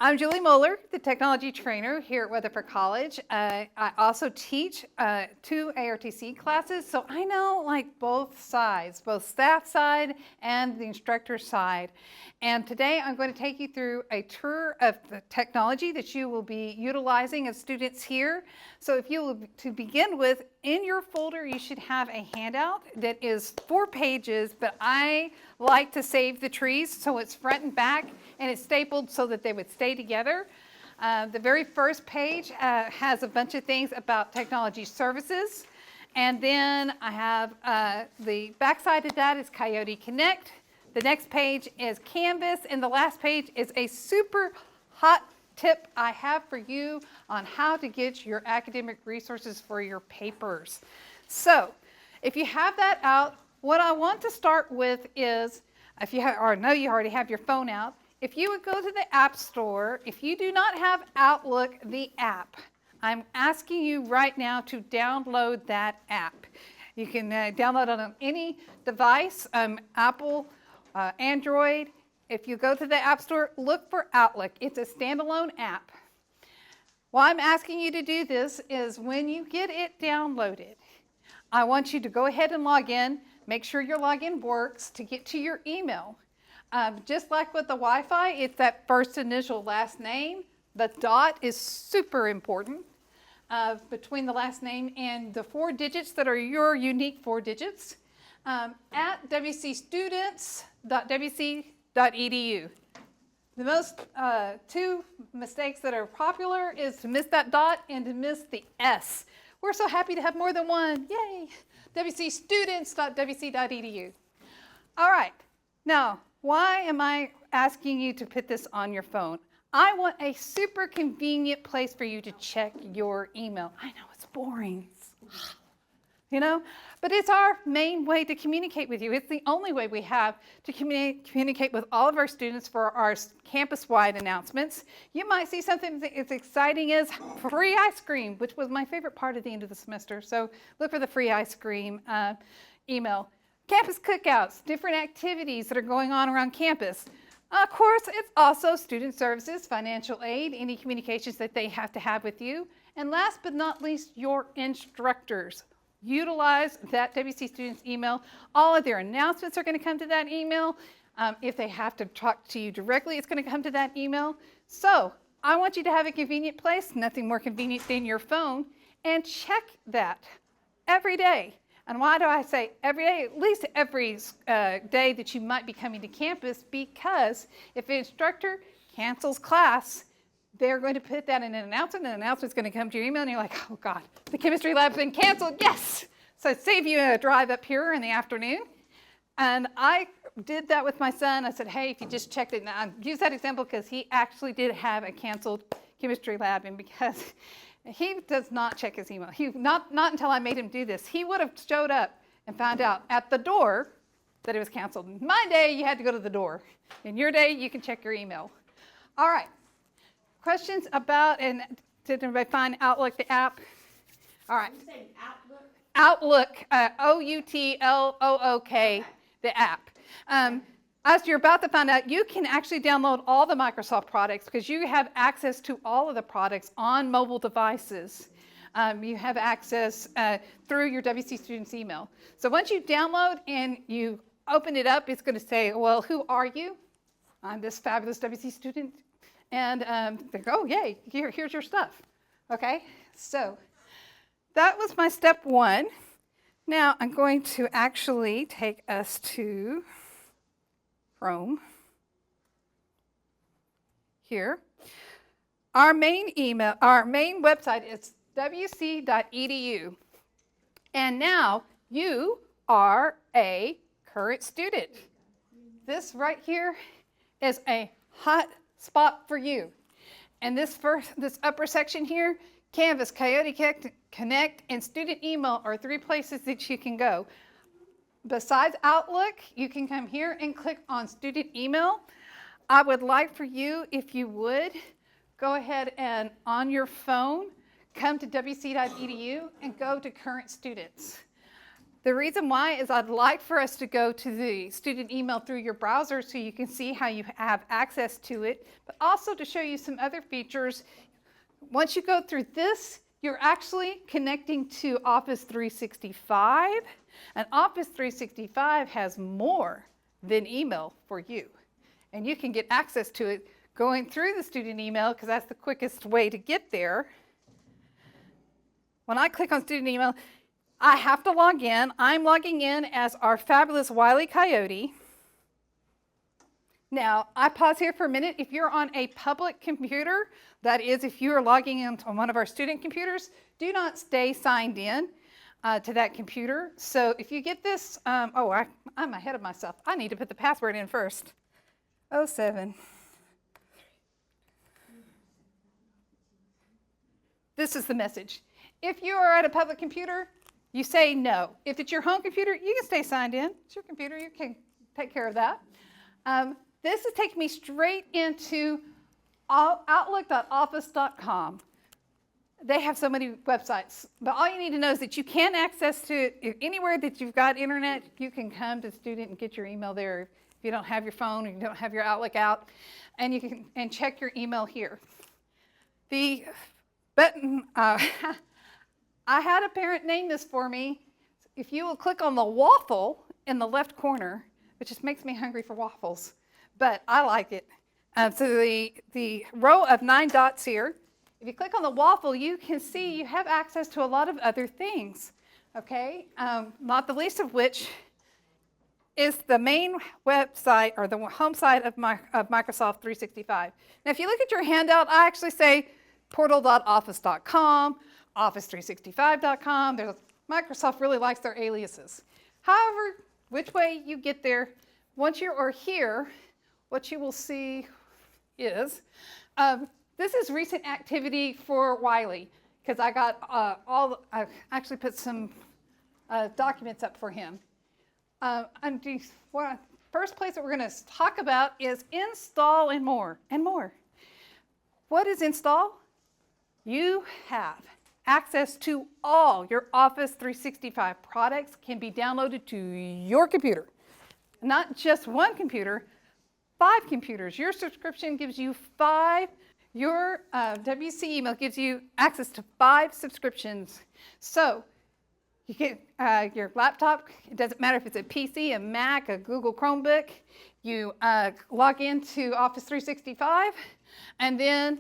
I'm Julie Moeller, the technology trainer here at Weatherford College. I also teach 2 ARTC classes, so I know like both sides, both staff side and the instructor side. And today I'm going to take you through a tour of the technology that you will be utilizing as students here. So if you will, to begin with, in your folder you should have a handout that is 4 pages, but I like to save the trees so it's front and back and it's stapled so that they would stay together. The very first page has a bunch of things about technology services, and then I have the backside of that is Coyote Connect. The next page is Canvas, and the last page is a super hot tip I have for you on how to get your academic resources for your papers. So if you have that out, what I want to start with is, if you have, or know you already have your phone out, if you would go to the App Store, if you do not have Outlook, the app, I'm asking you right now to download that app. You can download it on any device, Apple, Android. If you go to the App Store, look for Outlook. It's a standalone app. Why I'm asking you to do this is when you get it downloaded, I want you to go ahead and log in. Make sure your login works to get to your email. Just like with the Wi-Fi, it's that first initial last name. The dot is super important between the last name and the 4 digits that are your unique 4 digits at wcstudents.wc.edu. The most 2 mistakes that are popular is to miss that dot and to miss the S. We're so happy to have more than one. Yay! wcstudents.wc.edu. All right. Now, why am I asking you to put this on your phone? I want a super convenient place for you to check your email. I know it's boring, you know, but it's our main way to communicate with you. It's the only way we have to communicate with all of our students for our campus-wide announcements. You might see something as exciting as free ice cream, which was my favorite part at the end of the semester. So look for the free ice cream email. Campus cookouts, different activities that are going on around campus. Of course, it's also student services, financial aid, any communications that they have to have with you. And last but not least, your instructors. Utilize that WC Students email. All of their announcements are going to come to that email. If they have to talk to you directly, it's going to come to that email. So I want you to have a convenient place, nothing more convenient than your phone, and check that every day. And why do I say every day? At least every day that you might be coming to campus, because if an instructor cancels class, they're going to put that in an announcement, and the announcement's going to come to your email, and you're like, oh God, the chemistry lab's been canceled, yes! So save you a drive up here in the afternoon. And I did that with my son. I said, hey, if you just checked it, now I use that example because he actually did have a canceled chemistry lab, and because he does not check his email. Not until I made him do this. He would have showed up and found out at the door that it was canceled. In my day, you had to go to the door. In your day, you can check your email. All right. Questions about, and did everybody find Outlook, the app? All right. Did you say Outlook, Outlook? Outlook, the app. As you're about to find out, you can actually download all the Microsoft products because you have access to all of the products on mobile devices. You have access through your WC Students email. So once you download and you open it up, it's going to say, well, who are you? I'm this fabulous WC student. And they go, oh, yay, here's your stuff. Okay, so that was my step 1. Now I'm going to actually take us to Chrome here. Our main website is wc.edu. And now you are a current student. This right here is a hot spot for you. And this upper section here, Canvas, Coyote Connect, and Student Email are 3 places that you can go. Besides Outlook, you can come here and click on Student Email. I would like for you, if you would, go ahead and on your phone, come to wc.edu and go to Current Students. The reason why is I'd like for us to go to the student email through your browser so you can see how you have access to it, but also to show you some other features. Once you go through this, you're actually connecting to Office 365, and Office 365 has more than email for you. And you can get access to it going through the student email because that's the quickest way to get there. When I click on student email, I have to log in. I'm logging in as our fabulous Wile E. Coyote. Now, I pause here for a minute. If you're on a public computer, that is, if you are logging in on one of our student computers, do not stay signed in to that computer. So if you get this, I'm ahead of myself. I need to put the password in first. 07. This is the message. If you are at a public computer, you say no. If it's your home computer, you can stay signed in. It's your computer. You can take care of that. This is taking me straight into Outlook.office.com. They have so many websites, but all you need to know is that you can access to it anywhere that you've got internet. You can come to the student and get your email there if you don't have your phone or you don't have your Outlook out, and you can check your email here. The button, I had a parent name this for me. If you will click on the waffle in the left corner, which just makes me hungry for waffles, but I like it. So the row of 9 dots here, if you click on the waffle, you can see you have access to a lot of other things, okay? Not the least of which is the main website or the home site of Microsoft 365. Now, if you look at your handout, I actually say portal.office.com, office365.com. Microsoft really likes their aliases. However, which way you get there, once you are here, what you will see is, this is recent activity for Wiley, because I got I actually put some documents up for him. First place that we're going to talk about is install and more. What is install? You have access to all your Office 365 products can be downloaded to your computer. Not just one computer, 5 computers. Your subscription gives you 5. Your WC email gives you access to 5 subscriptions. So you get your laptop. It doesn't matter if it's a PC, a Mac, a Google Chromebook. You log into Office 365 and then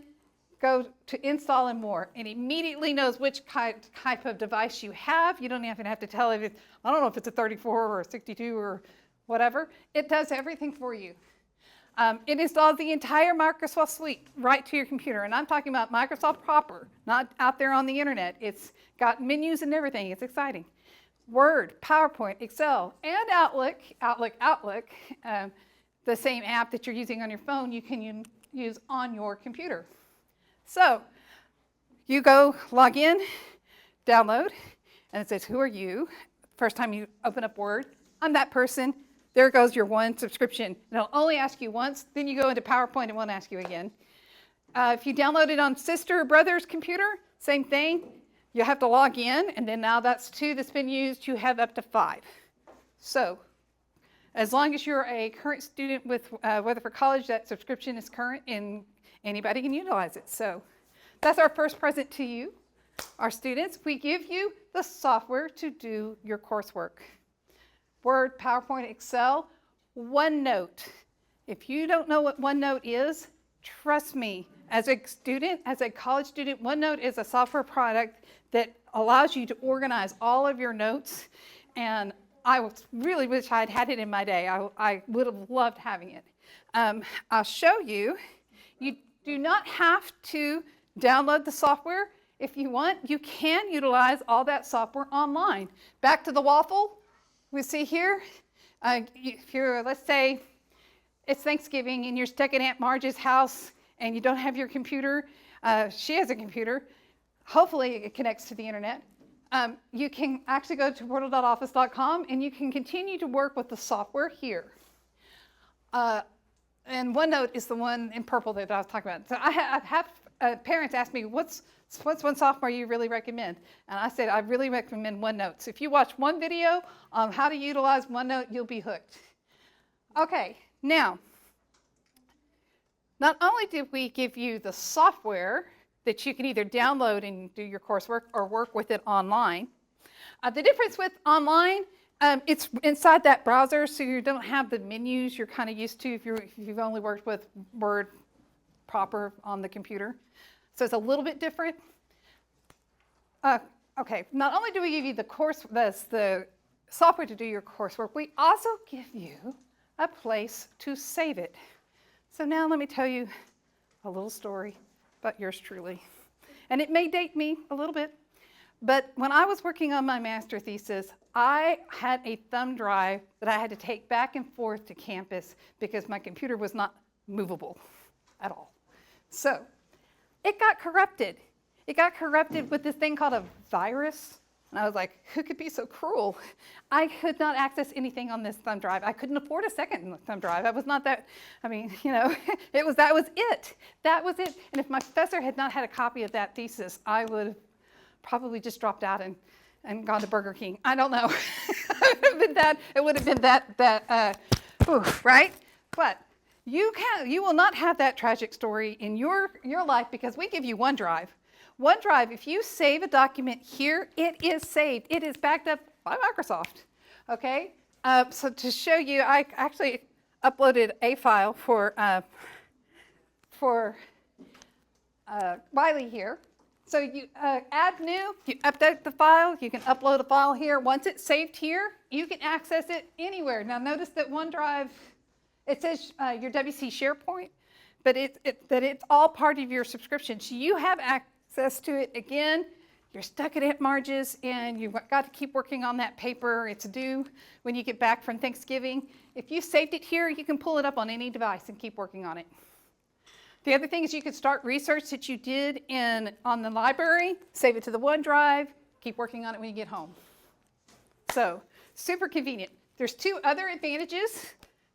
go to install and more. It immediately knows which type of device you have. You don't even have to tell it, I don't know if it's a 34 or a 62 or whatever. It does everything for you. It installs the entire Microsoft suite right to your computer. And I'm talking about Microsoft proper, not out there on the internet. It's got menus and everything. It's exciting. Word, PowerPoint, Excel, and Outlook, the same app that you're using on your phone, you can use on your computer. So you go log in, download, and it says, who are you? First time you open up Word, I'm that person. There goes your one subscription. It'll only ask you once, then you go into PowerPoint, it won't ask you again. If you download it on sister or brother's computer, same thing. You have to log in, and then now that's 2 that's been used, you have up to 5. So as long as you're a current student with Weatherford College, that subscription is current and anybody can utilize it. So that's our first present to you, our students. We give you the software to do your coursework. Word, PowerPoint, Excel, OneNote. If you don't know what OneNote is, trust me, as a student, as a college student, OneNote is a software product that allows you to organize all of your notes, and I really wish I'd had it in my day. I would have loved having it. I'll show you. You do not have to download the software. If you want, you can utilize all that software online. Back to the waffle. We see here, if you're, let's say it's Thanksgiving and you're stuck at Aunt Marge's house and you don't have your computer, she has a computer, hopefully it connects to the internet. You can actually go to portal.office.com and you can continue to work with the software here. And OneNote is the one in purple that I was talking about. So I have parents ask me, what's one software you really recommend? And I said, I really recommend OneNote. So if you watch one video on how to utilize OneNote, you'll be hooked. Okay, now, not only did we give you the software that you can either download and do your coursework or work with it online. The difference with online, it's inside that browser, so you don't have the menus you're kind of used to if you've only worked with Word proper on the computer. So it's a little bit different. Okay, not only do we give you the software to do your coursework, we also give you a place to save it. So now let me tell you a little story about yours truly. And it may date me a little bit, but when I was working on my master thesis, I had a thumb drive that I had to take back and forth to campus because my computer was not movable at all. So it got corrupted. It got corrupted with this thing called a virus. And I was like, who could be so cruel? I could not access anything on this thumb drive. I couldn't afford a second thumb drive. I was not that, I mean, you know, that was it. That was it. And if my professor had not had a copy of that thesis, I would have probably just dropped out and gone to Burger King. I don't know. It would have been that, right? But you will not have that tragic story in your life because we give you OneDrive. OneDrive, if you save a document here, it is saved. It is backed up by Microsoft, okay? So to show you, I actually uploaded a file for Wiley here. So you add new, you update the file, you can upload a file here. Once it's saved here, you can access it anywhere. Now notice that OneDrive, it says your WC SharePoint, but it's all part of your subscription. So you have access to it. Again, you're stuck at Aunt Marge's and you've got to keep working on that paper. It's due when you get back from Thanksgiving. If you saved it here, you can pull it up on any device and keep working on it. The other thing is you can start research that you did on the library, save it to the OneDrive, keep working on it when you get home. So super convenient. There's two other advantages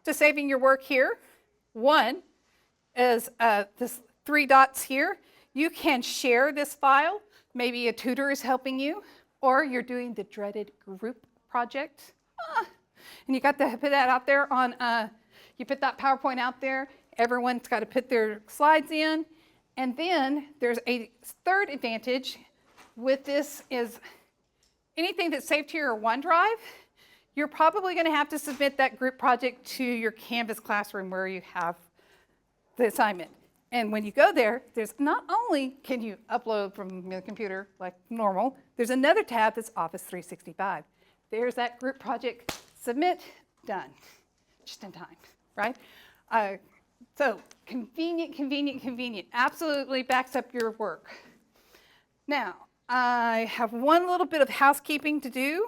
to saving your work here. One is this 3 dots here. You can share this file. Maybe a tutor is helping you, or you're doing the dreaded group project. And you got to put that out there you put that PowerPoint out there. Everyone's got to put their slides in. And then there's a third advantage with this is anything that's saved to your OneDrive, you're probably going to have to submit that group project to your Canvas classroom where you have the assignment. And when you go there, there's not only can you upload from your computer like normal, there's another tab that's Office 365. There's that group project, submit, done, just in time, right? So convenient, absolutely backs up your work. Now, I have one little bit of housekeeping to do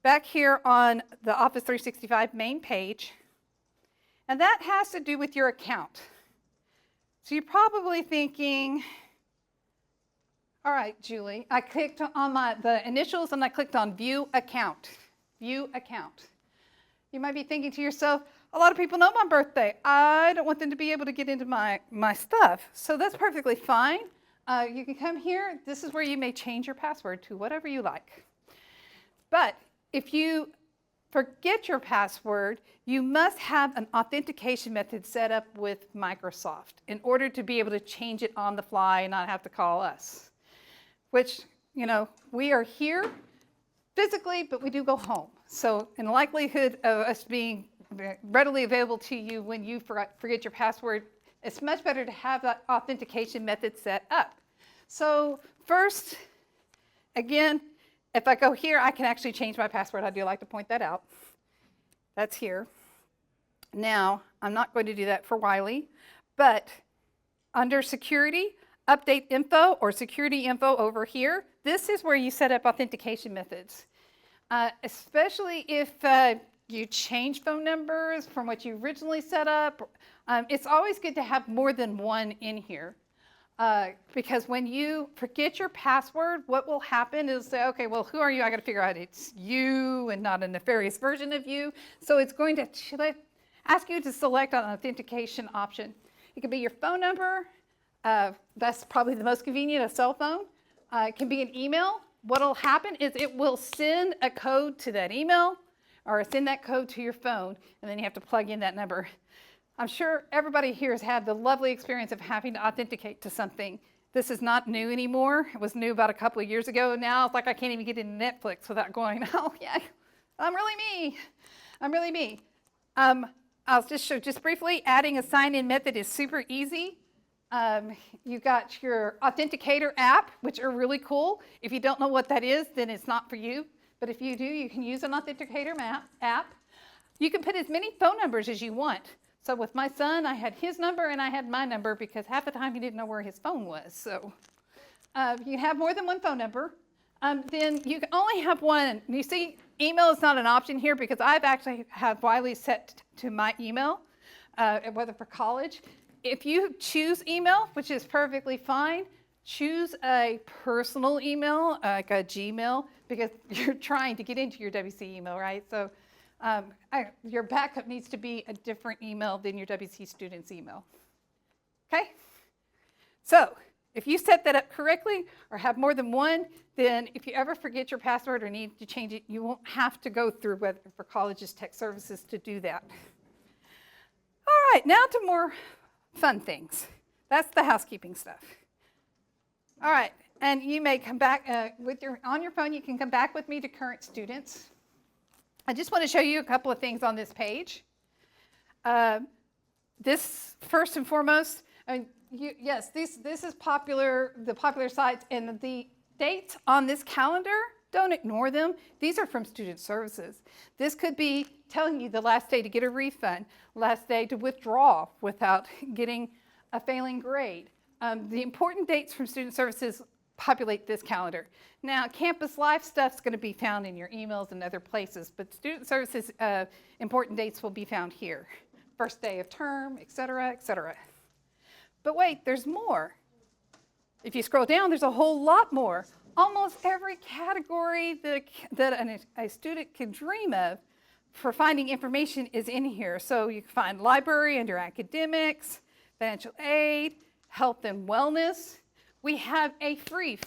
back here on the Office 365 main page, and that has to do with your account. So you're probably thinking, all right, Julie, I clicked on the initials and I clicked on View Account. View Account. You might be thinking to yourself, a lot of people know my birthday. I don't want them to be able to get into my stuff. So that's perfectly fine. You can come here. This is where you may change your password to whatever you like. But if you forget your password, you must have an authentication method set up with Microsoft in order to be able to change it on the fly and not have to call us. Which, you know, we are here physically, but we do go home. So in the likelihood of us being readily available to you when you forget your password, it's much better to have that authentication method set up. So first, again, if I go here, I can actually change my password. I do like to point that out. That's here. Now, I'm not going to do that for Wiley, but under security, update info or security info over here, this is where you set up authentication methods. Especially if you change phone numbers from what you originally set up. It's always good to have more than one in here. Because when you forget your password, what will happen is say, okay, well, who are you? I got to figure out it's you and not a nefarious version of you. So it's going to ask you to select an authentication option. It could be your phone number, That's probably the most convenient, a cell phone. It can be an email. What will happen is it will send a code to that email or send that code to your phone, and then you have to plug in that number. I'm sure everybody here has had the lovely experience of having to authenticate to something. This is not new anymore. It was new about a couple of years ago. Now it's like I can't even get into Netflix without going, oh yeah, I'm really me. I'm really me. I'll just show just briefly, adding a sign-in method is super easy. You've got your Authenticator app, which are really cool. If you don't know what that is, then it's not for you. But if you do, you can use an Authenticator app. You can put as many phone numbers as you want. So with my son, I had his number and I had my number because half the time he didn't know where his phone was. So you can have more than one phone number. Then you can only have one. You see, email is not an option here because I've actually had Wiley set to my email, whether for college. If you choose email, which is perfectly fine, choose a personal email, like a Gmail, because you're trying to get into your WC email, right? So your backup needs to be a different email than your WC student's email. Okay? So if you set that up correctly or have more than one, then if you ever forget your password or need to change it, you won't have to go through whether for college's tech services to do that. All right, now to more fun things. That's the housekeeping stuff. All right, and you may come back on your phone. You can come back with me to current students. I just want to show you a couple of things on this page. This first and foremost, yes, this is the popular sites, and the dates on this calendar, don't ignore them. These are from student services. This could be telling you the last day to get a refund, last day to withdraw without getting a failing grade. The important dates from student services populate this calendar. Now, campus life stuff is going to be found in your emails and other places, but student services important dates will be found here. First day of term, et cetera, et cetera. But wait, there's more. If you scroll down, there's a whole lot more. Almost every category that a student can dream of for finding information is in here. So you can find library under academics, financial aid, health and wellness. We have a free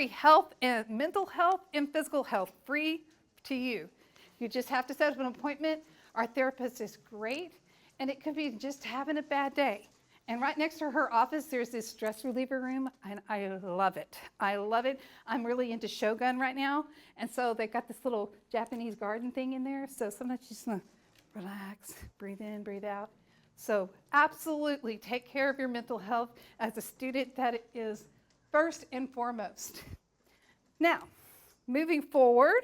health and mental health and physical health, free to you. You just have to set up an appointment. Our therapist is great, and it could be just having a bad day. And right next to her office, there's this stress reliever room, and I love it. I love it. I'm really into Shogun right now, and so they've got this little Japanese garden thing in there, so sometimes you just want to relax, breathe in, breathe out. So absolutely take care of your mental health as a student. That is first and foremost. Now, moving forward,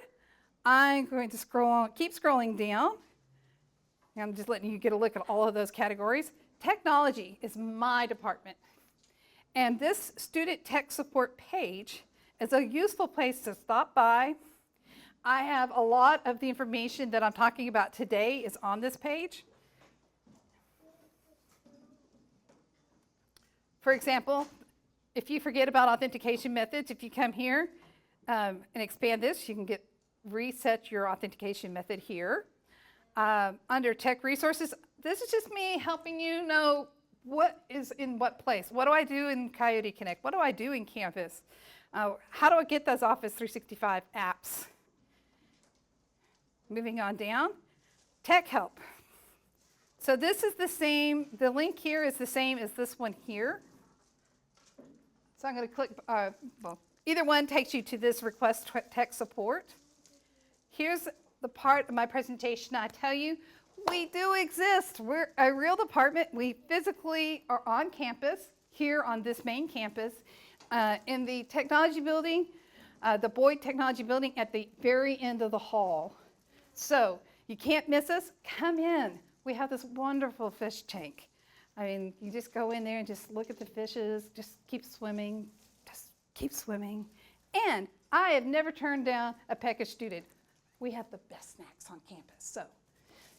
I'm going to keep scrolling down. I'm just letting you get a look at all of those categories. Technology is my department. And this student tech support page is a useful place to stop by. I have a lot of the information that I'm talking about today is on this page. For example, if you forget about authentication methods, if you come here and expand this, you can reset your authentication method here. Under tech resources, this is just me helping you know what is in what place. What do I do in Coyote Connect? What do I do in Campus? How do I get those Office 365 apps? Moving on down, tech help. So this is the same, the link here is the same as this one here. So I'm going to click, either one takes you to this request tech support. Here's the part of my presentation I tell you, we do exist. We're a real department. We physically are on campus, here on this main campus, in the technology building, the Boyd Technology Building at the very end of the hall. So you can't miss us. Come in. We have this wonderful fish tank. I mean, you just go in there and just look at the fishes, just keep swimming, just keep swimming. And I have never turned down a Peckish student. We have the best snacks on campus. So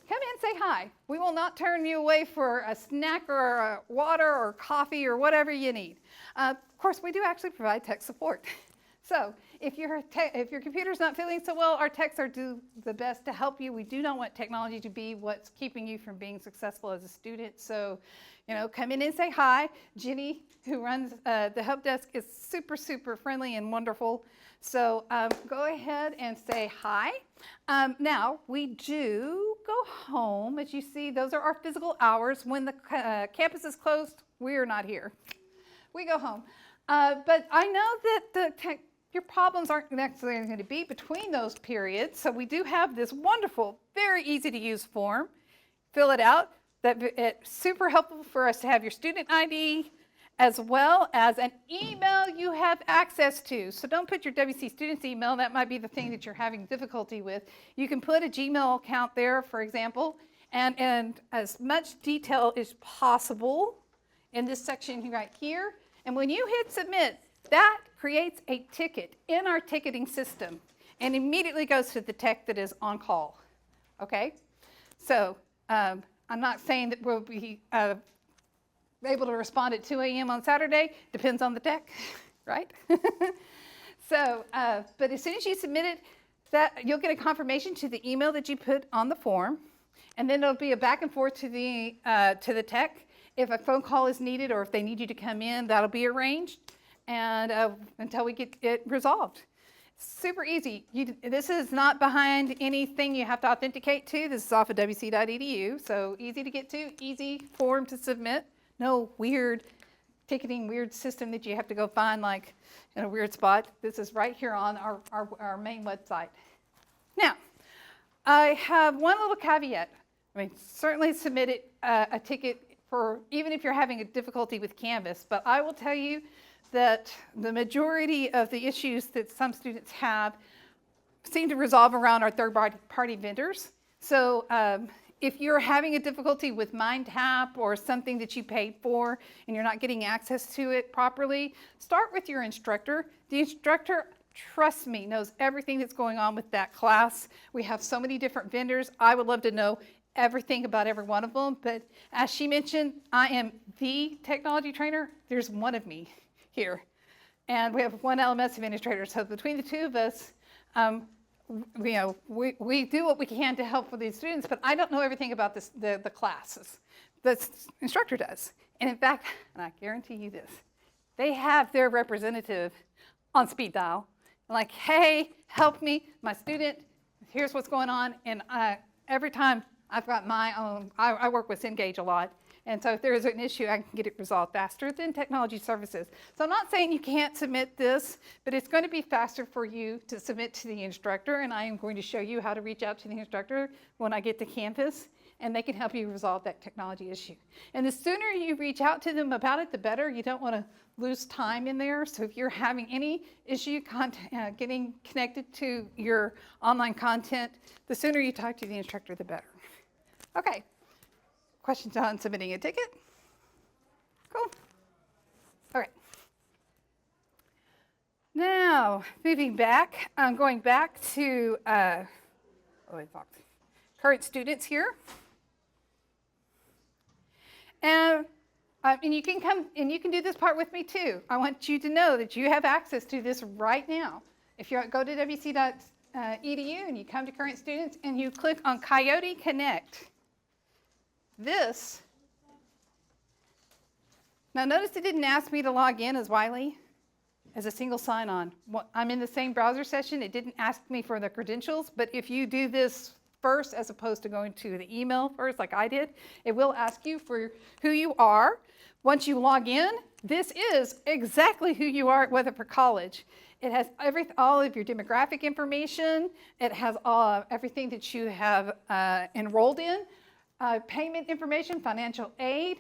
come in, say hi. We will not turn you away for a snack or a water or coffee or whatever you need. Of course, we do actually provide tech support. So if your computer's not feeling so well, our techs are do the best to help you. We do not want technology to be what's keeping you from being successful as a student. So, come in and say hi. Jenny, who runs the help desk, is super, super friendly and wonderful. So go ahead and say hi. Now, we do go home. As you see, those are our physical hours. When the campus is closed, we are not here. We go home. But I know that your problems aren't necessarily going to be between those periods. So we do have this wonderful, very easy to use form. Fill it out. It's super helpful for us to have your student ID as well as an email you have access to. So don't put your WC Students email. That might be the thing that you're having difficulty with. You can put a Gmail account there, for example, and as much detail as possible in this section right here. And when you hit submit, that creates a ticket in our ticketing system and immediately goes to the tech that is on call. Okay? So I'm not saying that we'll be able to respond at 2 a.m. on Saturday. Depends on the tech, right? So, but as soon as you submit it, you'll get a confirmation to the email that you put on the form, and then it'll be a back and forth to the tech. If a phone call is needed or if they need you to come in, that'll be arranged, and until we get it resolved. Super easy. This is not behind anything you have to authenticate to. This is off of wc.edu, so easy to get to, easy form to submit. No weird ticketing, weird system that you have to go find like in a weird spot. This is right here on our main website. Now, I have one little caveat. Certainly submit a ticket for even if you're having a difficulty with Canvas, but I will tell you that the majority of the issues that some students have seem to resolve around our third-party vendors. So if you're having a difficulty with MindTap or something that you paid for and you're not getting access to it properly, start with your instructor. The instructor, trust me, knows everything that's going on with that class. We have so many different vendors. I would love to know everything about every one of them, but as she mentioned, I am the technology trainer. There's one of me here, and we have one LMS administrator. So between the two of us, we do what we can to help with these students, but I don't know everything about the classes. The instructor does. And in fact, and I guarantee you this, they have their representative on speed dial. Like, hey, help me, my student, here's what's going on. And every time I've got my own, I work with Cengage a lot. And so if there is an issue, I can get it resolved faster than technology services. So I'm not saying you can't submit this, but it's going to be faster for you to submit to the instructor. And I am going to show you how to reach out to the instructor when I get to campus, and they can help you resolve that technology issue. And the sooner you reach out to them about it, the better. You don't want to lose time in there. So if you're having any issue getting connected to your online content, the sooner you talk to the instructor, the better. Okay. Questions on submitting a ticket? Cool. All right. Now, moving back, I'm going back to current students here. And you can come and you can do this part with me too. I want you to know that you have access to this right now. If you go to wc.edu and you come to current students and you click on Coyote Connect. Now notice it didn't ask me to log in as Wiley, as a single sign-on. I'm in the same browser session. It didn't ask me for the credentials, but if you do this first as opposed to going to the email first like I did, it will ask you for who you are. Once you log in, this is exactly who you are at Weatherford College. It has all of your demographic information. It has everything that you have enrolled in. Payment information, financial aid.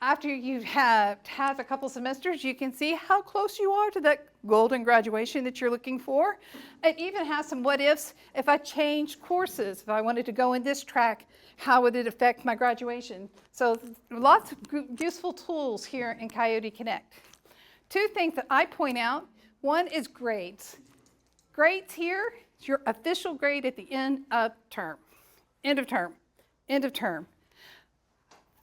After you have had a couple semesters, you can see how close you are to that golden graduation that you're looking for. It even has some what ifs. If I changed courses, if I wanted to go in this track, how would it affect my graduation? So lots of useful tools here in Coyote Connect. Two things that I point out. One is grades. Grades here is your official grade at the end of term. End of term. End of term.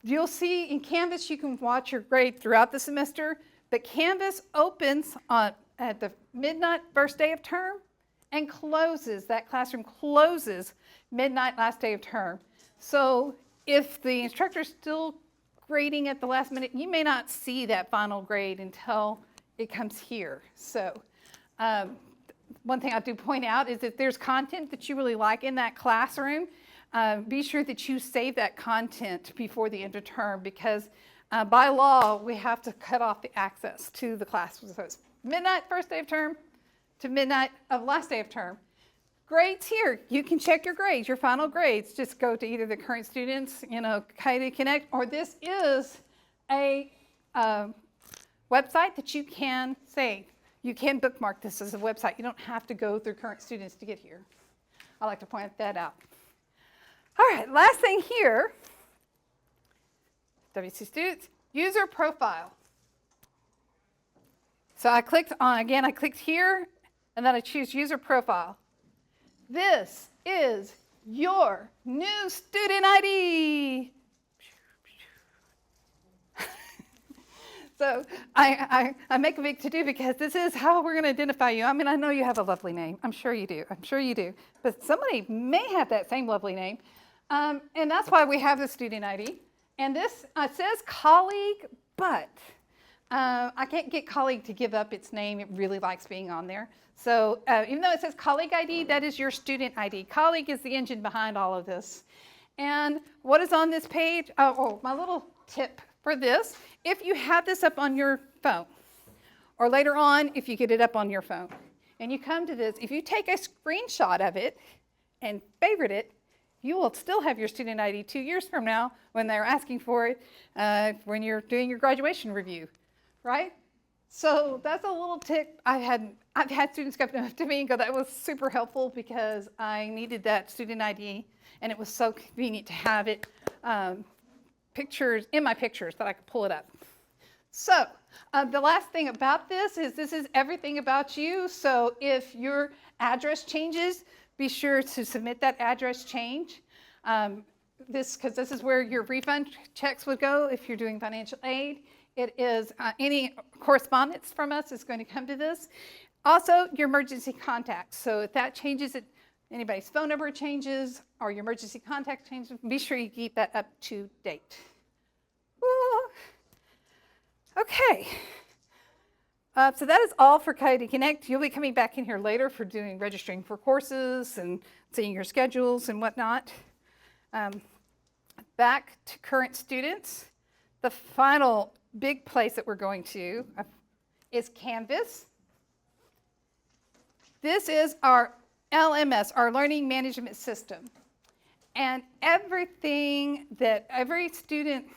You'll see in Canvas you can watch your grade throughout the semester, but Canvas opens on at the midnight first day of term and that classroom closes midnight last day of term. So if the instructor's still grading at the last minute, you may not see that final grade until it comes here. So one thing I do point out is if there's content that you really like in that classroom, be sure that you save that content before the end of term, because by law, we have to cut off the access to the class. So it's midnight first day of term to midnight of last day of term. Grades here, you can check your grades, your final grades. Just go to either the current students, Coyote Connect, or this is a website that you can save. You can bookmark this as a website. You don't have to go through current students to get here. I like to point that out. All right, last thing here, WC students, user profile. So I clicked here, and then I choose user profile. This is your new student ID. So I make a big to-do because this is how we're going to identify you. I mean, I know you have a lovely name. I'm sure you do. But somebody may have that same lovely name. And that's why we have the student ID. And this says colleague, but I can't get colleague to give up its name. It really likes being on there. So even though it says colleague ID, that is your student ID. Colleague is the engine behind all of this. And what is on this page? Oh, my little tip for this. If you have this up on your phone, or later on if you get it up on your phone, and you come to this, if you take a screenshot of it and favorite it, you will still have your student ID 2 years from now when they're asking for it when you're doing your graduation review, right? So that's a little tip. I've had students come up to me and go, that was super helpful because I needed that student ID, and it was so convenient to have it in my pictures that I could pull it up. So the last thing about this is everything about you. So if your address changes, be sure to submit that address change. Because this is where your refund checks would go if you're doing financial aid. It is any correspondence from us is going to come to this. Also, your emergency contacts. So if that changes, anybody's phone number changes or your emergency contact changes, be sure you keep that up to date. Ooh. Okay. So that is all for Coyote Connect. You'll be coming back in here later for registering for courses and seeing your schedules and whatnot. Back to current students. The final big place that we're going to is Canvas. This is our LMS, our learning management system. And every student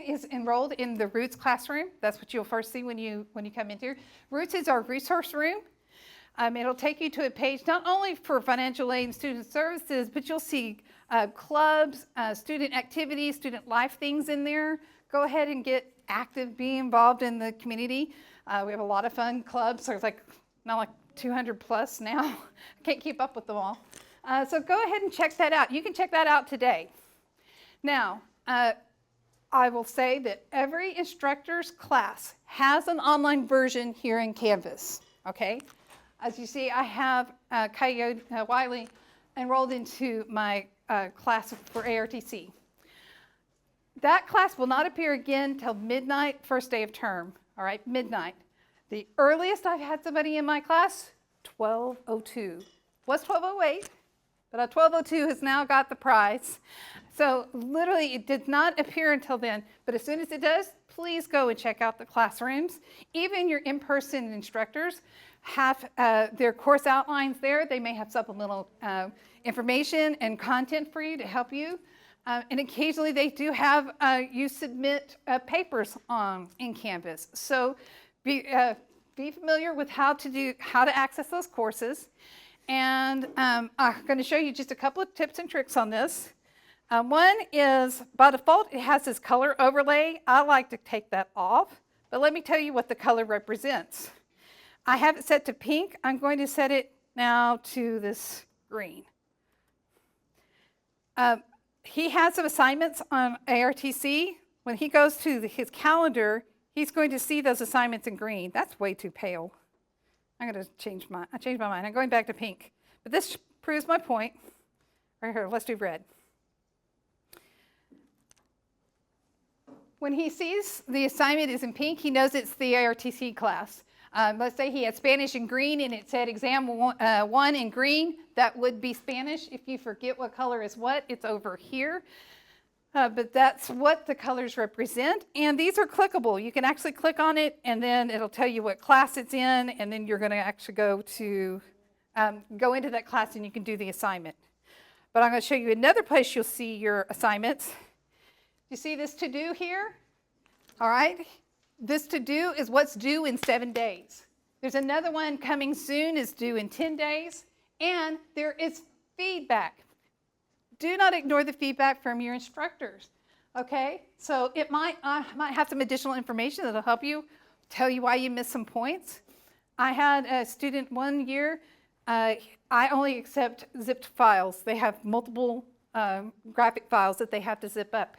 is enrolled in the Roots classroom. That's what you'll first see when you come in here. Roots is our resource room. It'll take you to a page not only for financial aid and student services, but you'll see clubs, student activities, student life things in there. Go ahead and get active, be involved in the community. We have a lot of fun clubs. There's now 200 plus now. I can't keep up with them all. So go ahead and check that out. You can check that out today. Now, I will say that every instructor's class has an online version here in Canvas, okay? As you see, I have Coyote Wiley enrolled into my class for ARTC. That class will not appear again till midnight, first day of term, all right, midnight. The earliest I've had somebody in my class, 12:02. Was 12:08, but 12:02 has now got the prize. So literally it did not appear until then, but as soon as it does, please go and check out the classrooms. Even your in-person instructors have their course outlines there. They may have supplemental information and content for you to help you. And occasionally they do have you submit papers in Canvas. So be familiar with how to access those courses. And I'm going to show you just a couple of tips and tricks on this. One is, by default, it has this color overlay. I like to take that off, but let me tell you what the color represents. I have it set to pink. I'm going to set it now to this green. He has some assignments on ARTC. When he goes to his calendar, he's going to see those assignments in green. That's way too pale. I changed my mind. I'm going back to pink. But this proves my point. Right here, let's do red. When he sees the assignment is in pink, he knows it's the ARTC class. Let's say he had Spanish in green and it said exam 1 in green. That would be Spanish. If you forget what color is what, it's over here. But that's what the colors represent. And these are clickable. You can actually click on it and then it'll tell you what class it's in. And then you're going to actually go into that class and you can do the assignment. But I'm going to show you another place you'll see your assignments. You see this to do here? All right. This to do is what's due in 7 days. There's another one coming soon, is due in 10 days. And there is feedback. Do not ignore the feedback from your instructors. Okay? So it might have some additional information that'll help you, tell you why you missed some points. I had a student one year, I only accept zipped files. They have multiple graphic files that they have to zip up.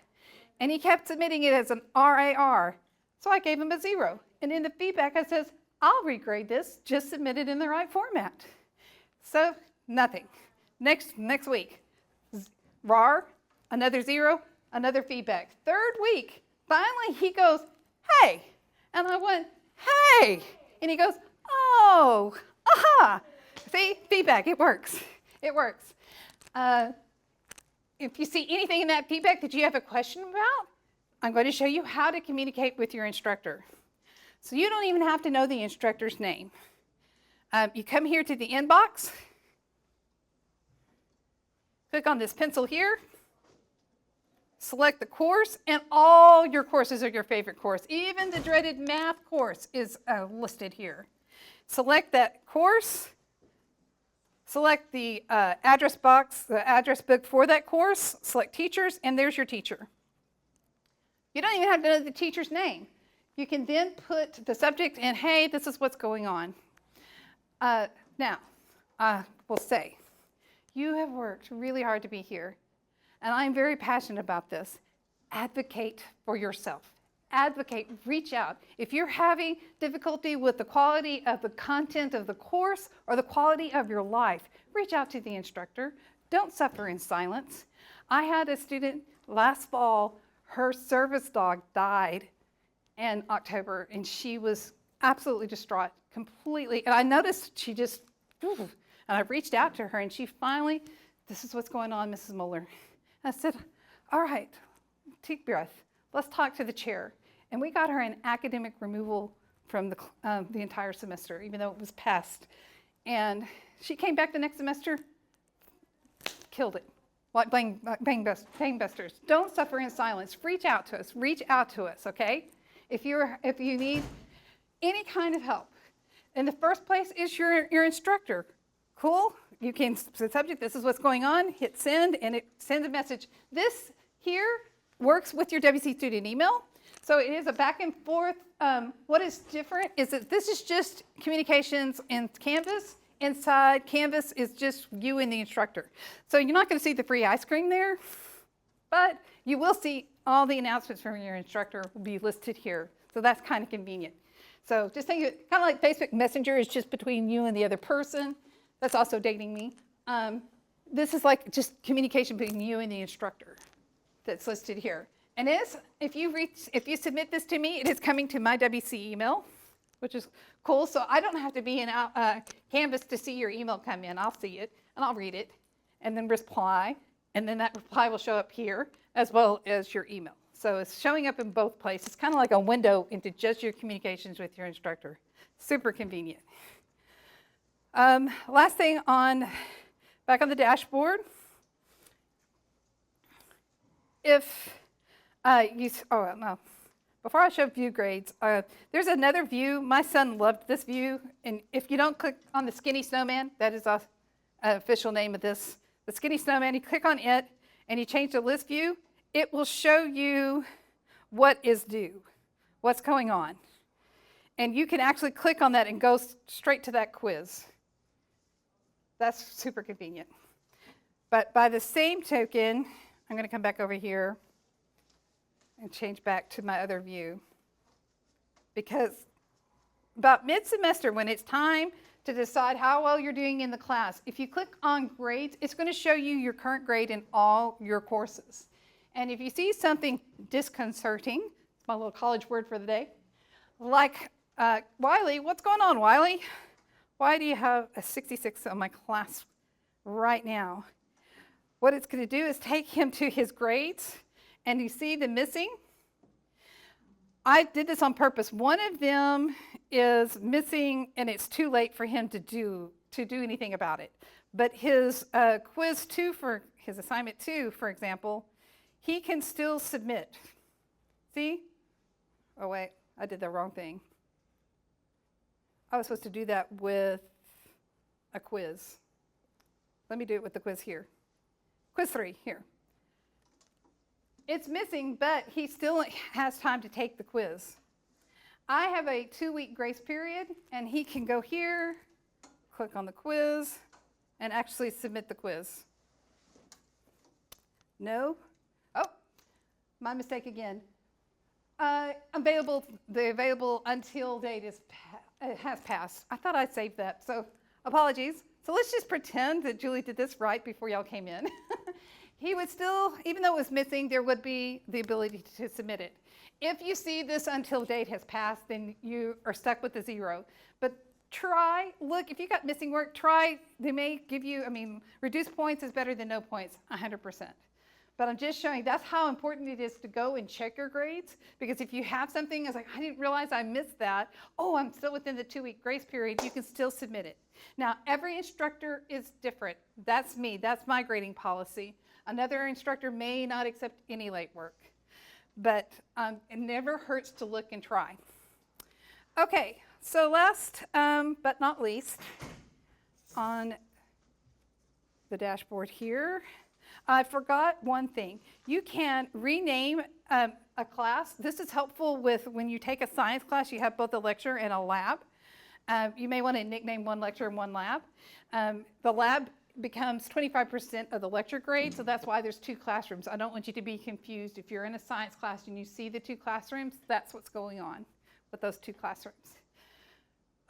And he kept submitting it as an RAR. So I gave him a 0. And in the feedback, I says, I'll regrade this, just submit it in the right format. So nothing. Next week, RAR, another 0, another feedback. Third week, finally he goes, hey. And I went, hey. And he goes, oh, aha. See, feedback, it works. It works. If you see anything in that feedback that you have a question about, I'm going to show you how to communicate with your instructor. So you don't even have to know the instructor's name. You come here to the inbox, click on this pencil here, select the course, and all your courses are your favorite course. Even the dreaded math course is listed here. Select that course. Select the address box, the address book for that course, select teachers, and there's your teacher. You don't even have to know the teacher's name. You can then put the subject in, hey, this is what's going on. Now, I will say, you have worked really hard to be here, and I'm very passionate about this. Advocate for yourself. Advocate, reach out. If you're having difficulty with the quality of the content of the course or the quality of your life, reach out to the instructor. Don't suffer in silence. I had a student last fall, her service dog died in October, and she was absolutely distraught, completely. And I noticed she just, and I reached out to her, and she finally, this is what's going on, Mrs. Muller. I said, all right, take a breath. Let's talk to the chair. And we got her an academic removal from the entire semester, even though it was passed. And she came back the next semester, killed it. Like gangbusters. Don't suffer in silence. Reach out to us. Reach out to us, okay? If you need any kind of help. In the first place is your instructor. Cool? You can, the subject, this is what's going on, hit send, and it sends a message. This here works with your WC student email. So it is a back and forth. What is different is that this is just communications in Canvas. Inside Canvas is just you and the instructor. So you're not going to see the free ice cream there, but you will see all the announcements from your instructor will be listed here. So that's kind of convenient. So just think of it kind of like Facebook Messenger is just between you and the other person. That's also dating me. This is like just communication between you and the instructor that's listed here. And if you submit this to me, it is coming to my WC email, which is cool. So I don't have to be in Canvas to see your email come in. I'll see it, and I'll read it, and then reply. And then that reply will show up here, as well as your email. So it's showing up in both places. It's kind of like a window into just your communications with your instructor. Super convenient. Last thing back on the dashboard. Before I show view grades, there's another view. My son loved this view. And if you don't click on the Skinny Snowman, that is the official name of this. The Skinny Snowman, you click on it and you change the list view, it will show you what is due, what's going on. And you can actually click on that and go straight to that quiz. That's super convenient. But by the same token, I'm going to come back over here and change back to my other view. because about mid-semester, when it's time to decide how well you're doing in the class, if you click on grades, it's going to show you your current grade in all your courses. And if you see something disconcerting, it's my little college word for the day, like Wiley, what's going on, Wiley? Why do you have a 66 on my class right now? What it's going to do is take him to his grades, and you see the missing. I did this on purpose. One of them is missing, and it's too late for him to do anything about it. But his quiz 2 for his assignment 2, for example, he can still submit. See? Oh wait, I did the wrong thing. I was supposed to do that with a quiz. Let me do it with the quiz here. Quiz 3, here. It's missing, but he still has time to take the quiz. I have a 2-week grace period, and he can go here, click on the quiz, and actually submit the quiz. No? Oh, my mistake again. The available until date has passed. I thought I saved that, so apologies. So let's just pretend that Julie did this right before y'all came in. He would still, even though it was missing, there would be the ability to submit it. If you see this until date has passed, then you are stuck with the 0. But look, if you got missing work, they may give you, reduced points is better than no points, 100%. But I'm just showing that's how important it is to go and check your grades, because if you have something, it's like, I didn't realize I missed that. Oh, I'm still within the 2-week grace period. You can still submit it. Now, every instructor is different. That's me. That's my grading policy. Another instructor may not accept any late work, but it never hurts to look and try. Okay, so last but not least, on the dashboard here, I forgot one thing. You can rename a class. This is helpful with when you take a science class, you have both a lecture and a lab. You may want to nickname one lecture and one lab. The lab becomes 25% of the lecture grade, so that's why there's 2 classrooms. I don't want you to be confused. If you're in a science class and you see the 2 classrooms, that's what's going on with those 2 classrooms.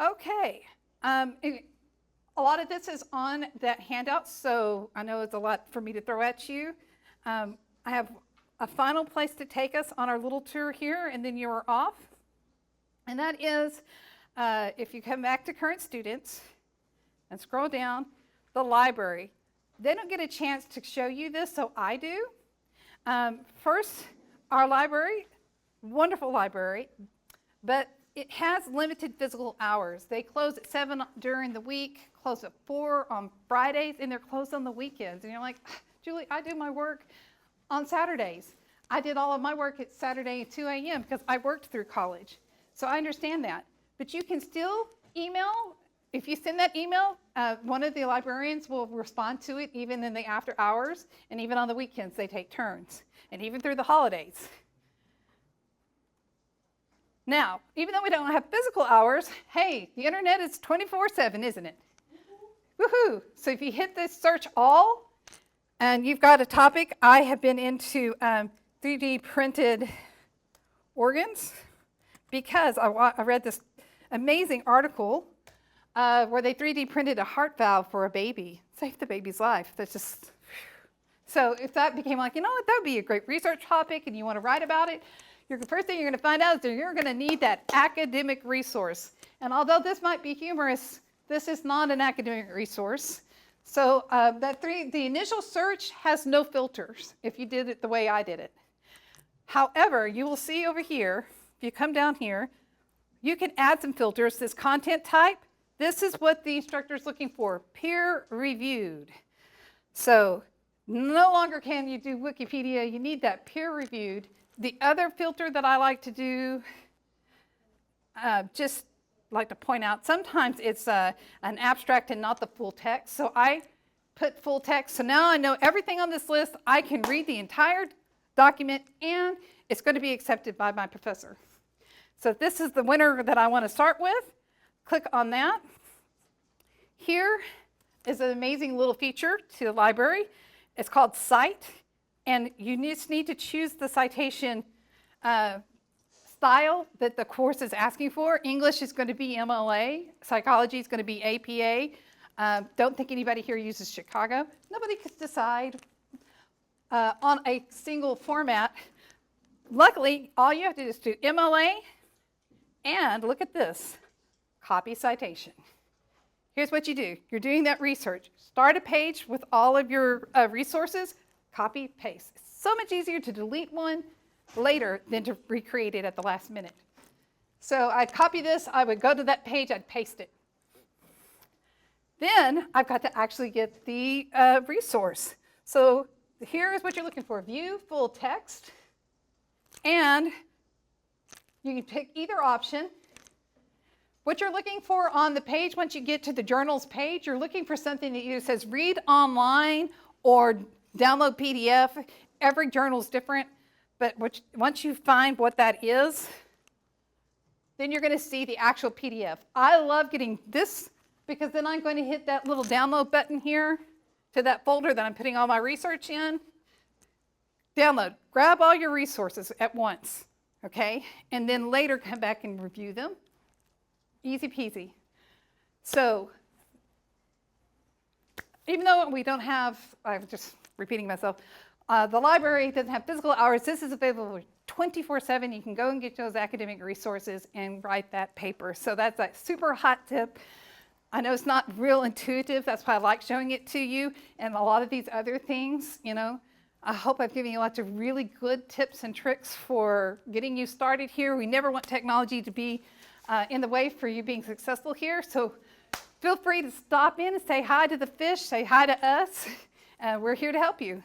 Okay. A lot of this is on that handout, so I know it's a lot for me to throw at you. I have a final place to take us on our little tour here, and then you're off. And that is, if you come back to current students and scroll down, the library. They don't get a chance to show you this, so I do. First, our library, wonderful library, but it has limited physical hours. They close at 7 during the week, close at 4 on Fridays, and they're closed on the weekends. And you're like, Julie, I do my work on Saturdays. I did all of my work at Saturday at 2 a.m. because I worked through college. So I understand that. But you can still email. If you send that email, one of the librarians will respond to it even in the after hours, and even on the weekends they take turns, and even through the holidays. Now, even though we don't have physical hours, hey, the internet is 24/7, isn't it? Woohoo! So if you hit this search all, and you've got a topic, I have been into 3D printed organs because I read this amazing article where they 3D printed a heart valve for a baby, saved the baby's life. That's just, so if that became like, you know what, that would be a great research topic and you want to write about it, the first thing you're going to find out is that you're going to need that academic resource. And although this might be humorous, this is not an academic resource. So the initial search has no filters if you did it the way I did it. However, you will see over here, if you come down here, you can add some filters. This content type, this is what the instructor is looking for, peer-reviewed. So no longer can you do Wikipedia, you need that peer-reviewed. The other filter that I like to do, just like to point out, sometimes it's an abstract and not the full text. So I put full text. So now I know everything on this list. I can read the entire document and it's going to be accepted by my professor. So this is the winner that I want to start with. Click on that. Here is an amazing little feature to the library. It's called Cite. And you just need to choose the citation style that the course is asking for. English is going to be MLA. Psychology is going to be APA. Don't think anybody here uses Chicago. Nobody could decide on a single format. Luckily, all you have to do is do MLA and look at this, copy citation. Here's what you do. You're doing that research. Start a page with all of your resources, copy, paste. It's so much easier to delete one later than to recreate it at the last minute. So I'd copy this, I would go to that page, I'd paste it. Then I've got to actually get the resource. So here is what you're looking for, view full text. And you can pick either option. What you're looking for on the page, once you get to the journals page, you're looking for something that either says read online or download PDF. Every journal is different, but once you find what that is, then you're going to see the actual PDF. I love getting this because then I'm going to hit that little download button here to that folder that I'm putting all my research in. Download, grab all your resources at once, okay? And then later come back and review them. Easy peasy. So, even though we don't have, I'm just repeating myself, the library doesn't have physical hours, this is available 24/7. You can go and get those academic resources and write that paper. So that's a super hot tip. I know it's not real intuitive, that's why I like showing it to you, and a lot of these other things, you know. I hope I've given you lots of really good tips and tricks for getting you started here. We never want technology to be in the way for you being successful here. So feel free to stop in and say hi to the fish, say hi to us, and we're here to help you.